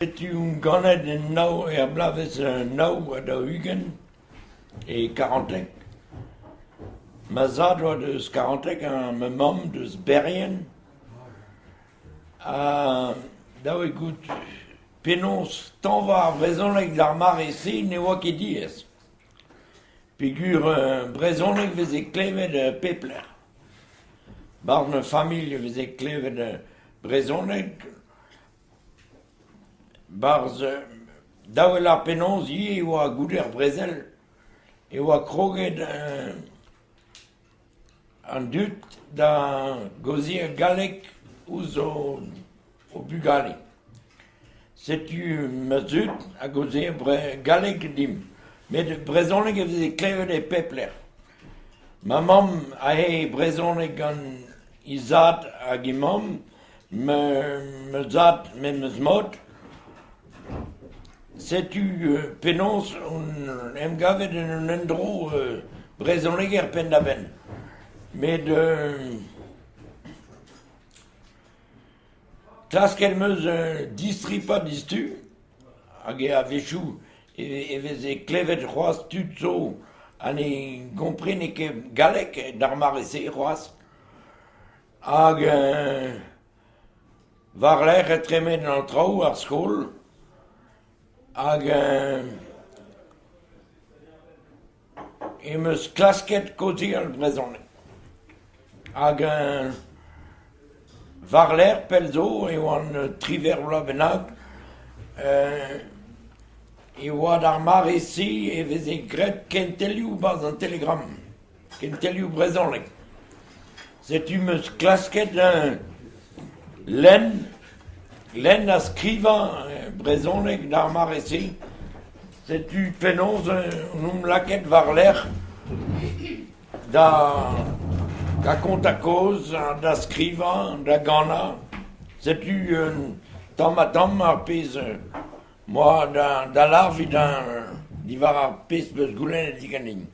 Tu gannet en nou blaves nou da Hugen e Karantek. Ma zad oa deus Karantek me mam deus Berrien. Da oe gout penons tan war brezhoneg d'ar mare se ne oa ket diez. Pegur brezhoneg vez e klevet pepler. Bar ne familh vez e klevet brezhoneg. Barz daouel ar penons ie oa gouder brezel e oa kroget an dut da gozier galek ouz o bugale. Setu ma zut a gozier galek dim. Met brezhoneg e veze klevet e pepler. Ma mam a he brezhoneg gant izad hag imam, me zad met meus mod. Setu penons em gavet en un endro brezhoneg penn da benn. Met klasket meus distripa distu, hag e a vechou e vez e klevet c'hoaz tud zo an e gomprene ket galek d'ar mare se c'hoaz. Hag war l'er e tremet an traoù ar skol, hag eus klasket kozi al brezhoneg. Hag war l'er pel zo e oa an triver vla bennak e oa d'ar mare se e vez e gret kentelioù baz an telegram. Kentelioù brezhoneg. Setu meus klasket lenn a skriva brezhoneg d'ar mare se. Setu penons noum laket war l'er da kont a koz, da skriva, da gana. Setu tamm ar pez moa da larvi diwar ar pez peus goulennet diganin.